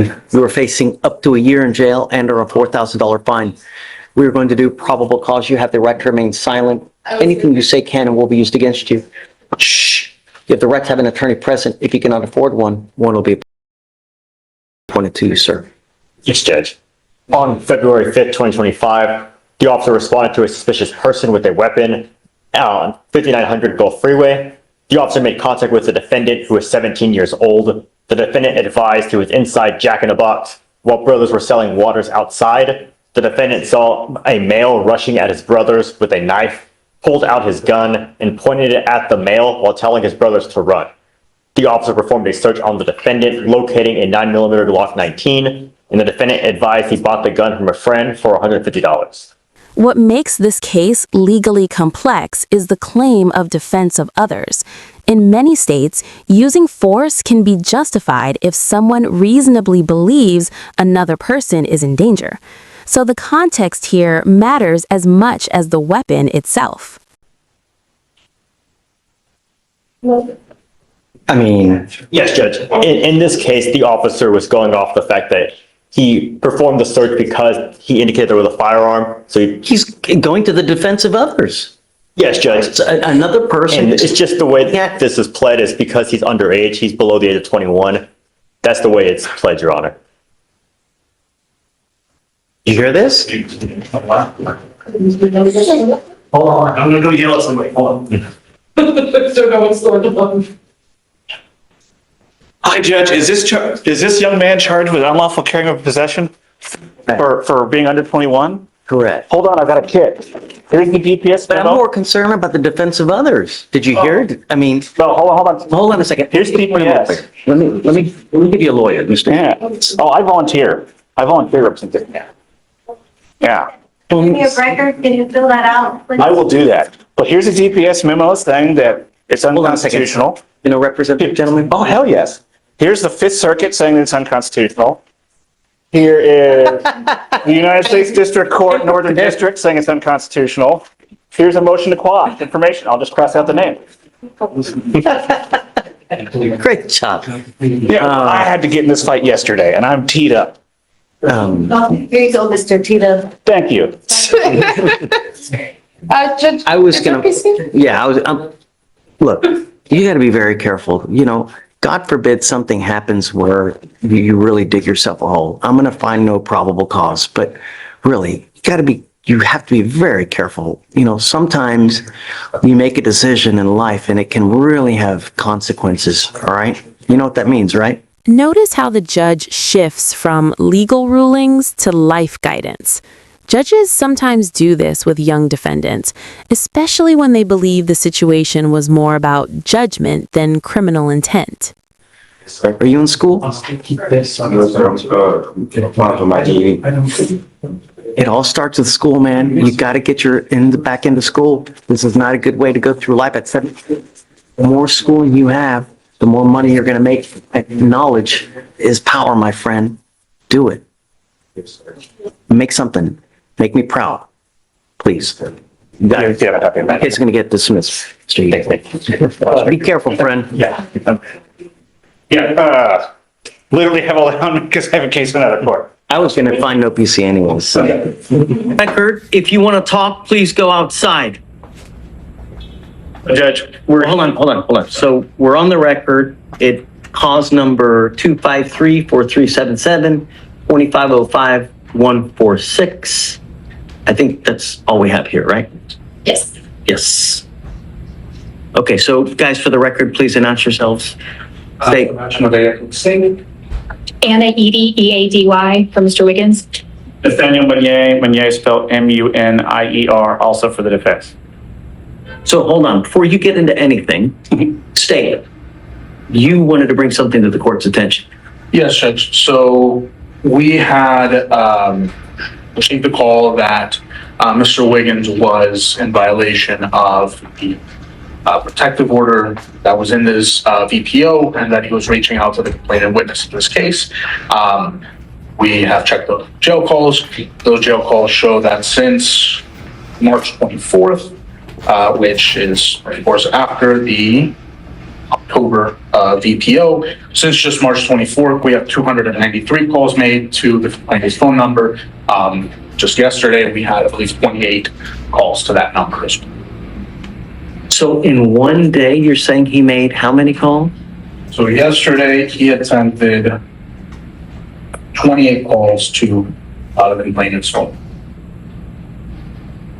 You were facing up to a year in jail and or a $4,000 fine. We are going to do probable cause. You have the right to remain silent. Anything you say can and will be used against you. Shh. You have the right to have an attorney present. If you cannot afford one, one will be appointed to you, sir. Yes, Judge. On February 5th, 2025, the officer responded to a suspicious person with a weapon on 5900 Gulf Freeway. The officer made contact with the defendant, who was 17 years old. The defendant advised he was inside Jack in the Box while brothers were selling waters outside. The defendant saw a male rushing at his brothers with a knife, pulled out his gun, and pointed it at the male while telling his brothers to run. The officer performed a search on the defendant, locating a 9mm Glock 19, and the defendant advised he bought the gun from a friend for $150. What makes this case legally complex is the claim of defense of others. In many states, using force can be justified if someone reasonably believes another person is in danger. So the context here matters as much as the weapon itself. I mean, Yes, Judge. In this case, the officer was going off the fact that he performed the search because he indicated there was a firearm. So he's going to the defense of others. yes, Judge. It's another person. And it's just the way this is pled is because he's underage. He's below the age of 21. That's the way it's pled, Your Honor. You hear this? Hold on, I'm gonna go yell at somebody. Hold on. Hi, Judge. Is this young man charged with unlawful carrying of possession for being under 21? Correct. Hold on, I've got a kit. Here's the GPS But I'm memo. more concerned about the defense of others. Did you hear it? I mean, No, hold on. hold on a second. Here's GPS. Let me give you a lawyer, Mr. Yeah. Oh, I volunteer. I volunteer representation. Yeah. Give me a record, can you fill that out, please? I will do that. But here's a GPS memo saying that it's Hold on a second. unconstitutional. You know, representative gentleman? Oh, hell yes. Here's the Fifth Circuit saying that it's unconstitutional. Here is the United States District Court, Northern District, saying it's unconstitutional. Here's a motion to quash information. I'll just cross out the name. Great job. Yeah, I had to get in this fight yesterday, and I'm teed up. Here you go, Mr. Tito. Thank you. Judge. I was gonna, look, you gotta be very careful, you know, God forbid something happens where you really dig yourself a hole. I'm gonna find no probable cause, but really, you have to be very careful. You know, sometimes you make a decision in life and it can really have consequences, all right? You know what that means, right? Notice how the judge shifts from legal rulings to life guidance. Judges sometimes do this with young defendants, especially when they believe the situation was more about judgment than criminal intent. Are you in school? It all starts with school, man. You got to get back into school. This is not a good way to go through life at 17. The more schooling you have, the more money you're going to make. Knowledge is power, my friend. Do it. Make something. Make me proud. Please. It's going to get dismissed. Be careful, friend. Yeah. Literally have all that on because I have a case in another court. I was going to find no PC anyways. So. Record, if you want to talk, please go outside. Judge, Hold on. So we're on the record. It cause number 253-4377, 2505-146. I think that's all we have here, right? Yes. Yes. Okay, so guys, for the record, please announce yourselves. State. Anna Eady, E-A-D-Y, for Mr. Wiggins. Nathaniel Meunier spelled M-U-N-I-E-R, also for the defense. So hold on, before you get into anything, state, you wanted to bring something to the court's attention. Yes, Judge. So we had received a call that Mr. Wiggins was in violation of the protective order that was in this VPO and that he was reaching out to the complainant witness in this case. We have checked the jail calls. Those jail calls show that since March 24th, which is, of course, after the October VPO. Since just March 24th, we have 293 calls made to the complainant's phone number. Just yesterday, we had at least 28 calls to that number as well. So in one day, you're saying he made how many calls? So yesterday, he attempted 28 calls to the complainant's phone.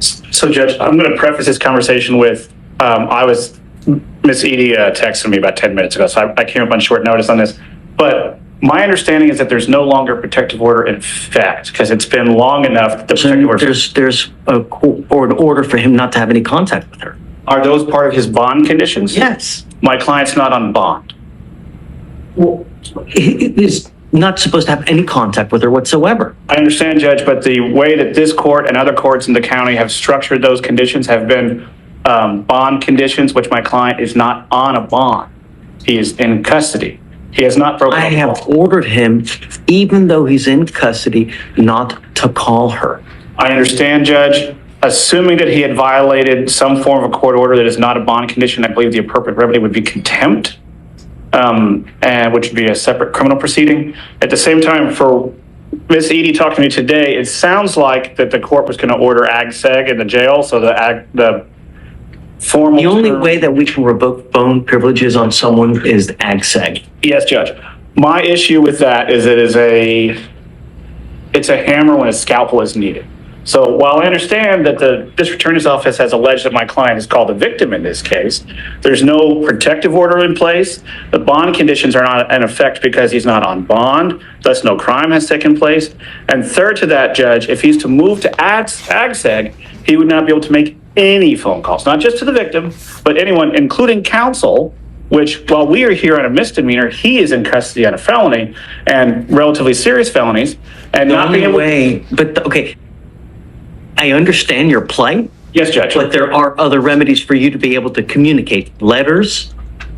So Judge, I'm going to preface this conversation with, Miss Edie texted me about 10 minutes ago, so I came up on short notice on this. But my understanding is that there's no longer a protective order in effect because it's been long enough that the protective order. There's an order for him not to have any contact with her. Are those part of his bond conditions? Yes. My client's not on bond. Well, he is not supposed to have any contact with her whatsoever. I understand, Judge, but the way that this court and other courts in the county have structured those conditions have been bond conditions, which my client is not on a bond. He is in custody. He has not broken. I have ordered him, even though he's in custody, not to call her. I understand, Judge. Assuming that he had violated some form of a court order that is not a bond condition, I believe the appropriate remedy would be contempt, and which would be a separate criminal proceeding. At the same time, for Ms. Edie talking to me today, it sounds like that the court was going to order ag-seg in the jail, so the formal. The only way that we can revoke phone privileges on someone is ag-seg. Yes, Judge. My issue with that is it's a hammer when a scalpel is needed. So while I understand that the district attorney's office has alleged that my client is called a victim in this case, there's no protective order in place. The bond conditions are not in effect because he's not on bond, thus no crime has taken place. And third to that, Judge, if he's to move to ag-seg, he would not be able to make any phone calls, not just to the victim, but anyone, including counsel, which while we are here on a misdemeanor, he is in custody on a felony and relatively serious felonies. And The not being only able. way, okay, I understand your plight, Yes, Judge. but there are other remedies for you to be able to communicate. Letters,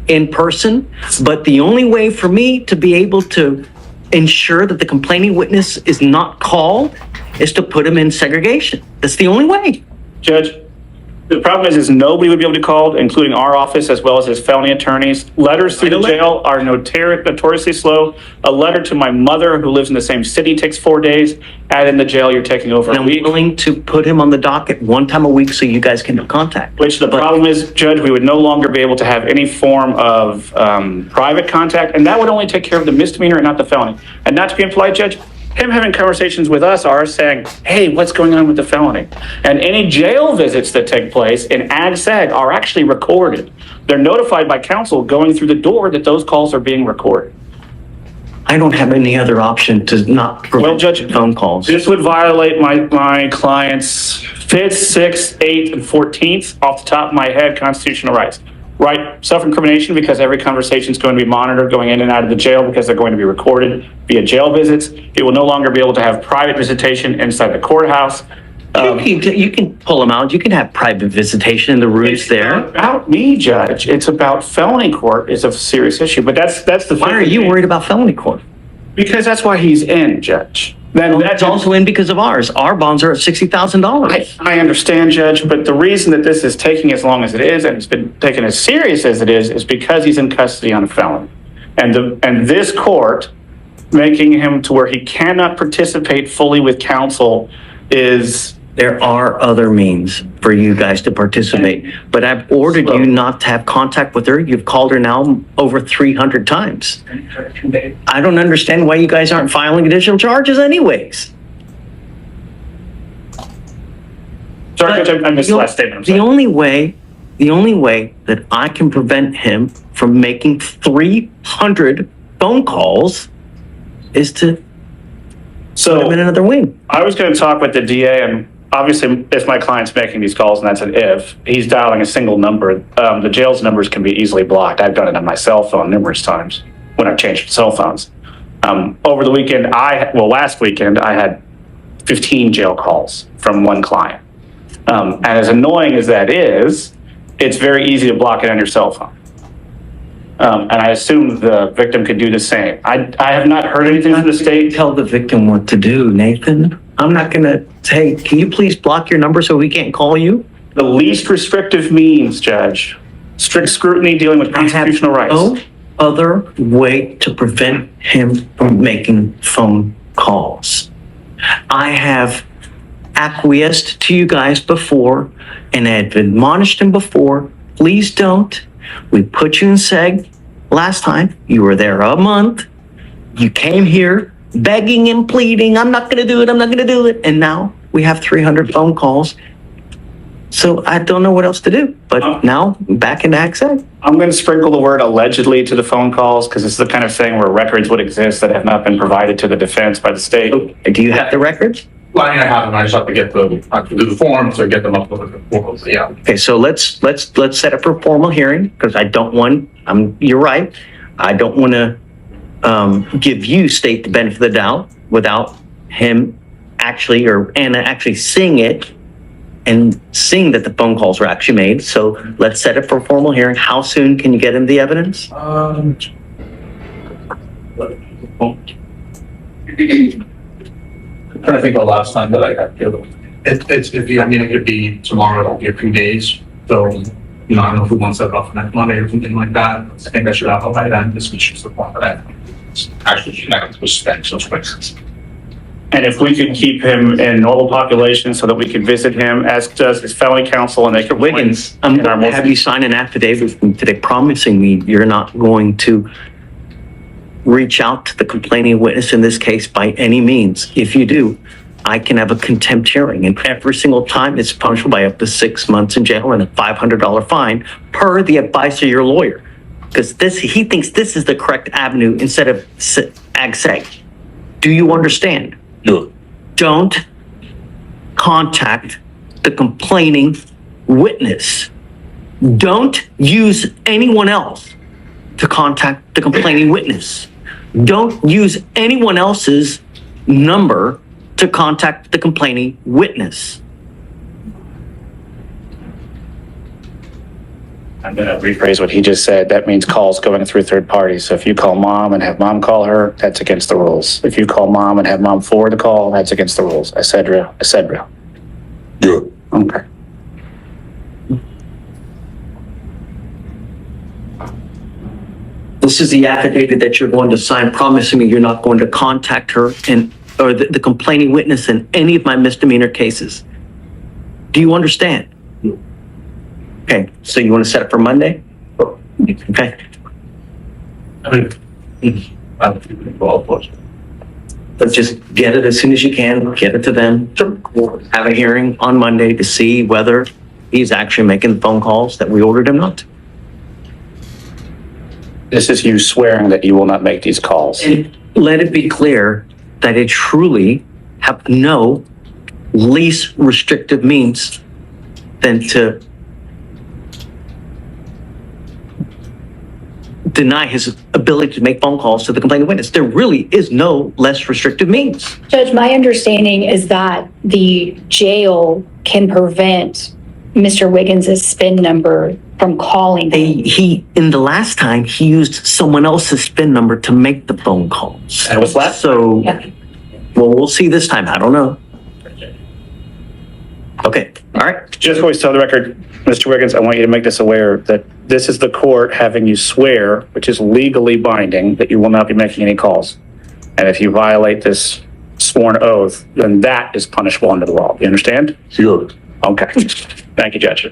in person, but the only way for me to be able to ensure that the complaining witness is not called is to put him in segregation. That's the only way. Judge, the problem is nobody would be able to call, including our office as well as his felony attorneys. Letters through the jail are notoriously slow. A letter to my mother who lives in the same city takes 4 days. Add in the jail, you're taking over And a I'm week. willing to put him on the docket one time a week so you guys can have contact. Which the problem is, Judge, we would no longer be able to have any form of private contact, and that would only take care of the misdemeanor and not the felony. And not to be impolite, Judge, him having conversations with us are saying, hey, what's going on with the felony? And any jail visits that take place in ag-seg are actually recorded. They're notified by counsel going through the door that those calls are being recorded. I don't have any other option to not Well, prevent Judge, phone calls. this would violate my client's 5th, 6th, 8th, and 14th, off the top of my head, constitutional rights. Right, self-incrimination because every conversation is going to be monitored going in and out of the jail because they're going to be recorded via jail visits. He will no longer be able to have private visitation inside the courthouse. You can pull him out. You can have private visitation in the rooms It's there. not about me, Judge. It's about felony court is a serious issue, but that's the. Why are you worried about felony court? Because that's why he's in, Judge. Then That's also in because of ours. Our bonds are at $60,000. I understand, Judge, but the reason that this is taking as long as it is, and it's been taken as serious as it is because he's in custody on a felony. And this court making him to where he cannot participate fully with counsel is. There are other means for you guys to participate, but I've ordered you not to have contact with her. You've called her now over 300 times. I don't understand why you guys aren't filing additional charges anyways. Sorry, Judge, I missed the last statement. I'm The sorry. only way that I can prevent him from making 300 phone calls is to put him in another wing. I was going to talk with the DA, and obviously, if my client's making these calls, and that's an if, he's dialing a single number, the jail's numbers can be easily blocked. I've done it on my cell phone numerous times when I've changed cell phones. Over the weekend, last weekend, I had 15 jail calls from one client. And as annoying as that is, it's very easy to block it on your cell phone. And I assume the victim could do the same. I have not heard anything from the state. Tell the victim what to do, Nathan. I'm not gonna can you please block your number so we can't call you? The least restrictive means, Judge, strict scrutiny dealing with I have constitutional rights. no other way to prevent him from making phone calls. I have acquiesced to you guys before and had admonished him before. Please don't. We put you in seg last time. You were there a month. You came here begging and pleading, I'm not going to do it, I'm not going to do it. And now we have 300 phone calls. So I don't know what else to do, but now back into ACSEG. I'm going to sprinkle the word allegedly to the phone calls because it's the kind of thing where records would exist that have not been provided to the defense by the state. Do you have the records? Well, I have them, I just have to get I have to do the forms or get them up with the portals, yeah. Okay, so let's set up for a formal hearing because I don't want, you're right. I don't want to give you state the benefit of the doubt without him actually, or Anna actually seeing it and seeing that the phone calls were actually made. So let's set up for a formal hearing. How soon can you get him the evidence? I'm trying to think of the last time that I got killed. It's, if you, I mean, it could be tomorrow, it'll be a few days. So, I don't know if we want to set it off for next Monday or something like that. I think I should have it by then. This was just the point for that. Actually, that was spent so quick. And if we could keep him in normal population so that we could visit him, as does his family counsel, and they could. Wiggins, I'm in our going to have you sign an affidavit from today promising me you're not going to reach out to the complaining witness in this case by any means. If you do, I can have a contempt hearing, and every single time it's punishable by up to 6 months in jail and a $500 fine per the advice of your lawyer. Because he thinks this is the correct avenue instead of AGSEG. Do you understand? No. Don't contact the complaining witness. Don't use anyone else to contact the complaining witness. Don't use anyone else's number to contact the complaining witness. I'm going to rephrase what he just said. That means calls going through third parties. So if you call mom and have mom call her, that's against the rules. If you call mom and have mom forward the call, that's against the rules, et cetera, et cetera. Yeah. Okay. This is the affidavit that you're going to sign promising me you're not going to contact her or the complaining witness in any of my misdemeanor cases. Do you understand? Okay, so you want to set up for Monday? Okay. But just get it as soon as you can, get it to them. Have a hearing on Monday to see whether he's actually making the phone calls that we ordered him not to. This is you swearing that you will not make these calls. And let it be clear that I truly have no least restrictive means than to deny his ability to make phone calls to the complaining witness. There really is no less restrictive means. Judge, my understanding is that the jail can prevent Mr. Wiggins' SPIN number from calling them. In the last time, he used someone else's SPIN number to make the phone calls. And what's that? So, Yeah. well, we'll see this time. I don't know. Okay, all right. Just for the record, Mr. Wiggins, I want you to make this aware that this is the court having you swear, which is legally binding, that you will not be making any calls. And if you violate this sworn oath, then that is punishable under the law. You understand? Sure. Okay. Thank you, Judge.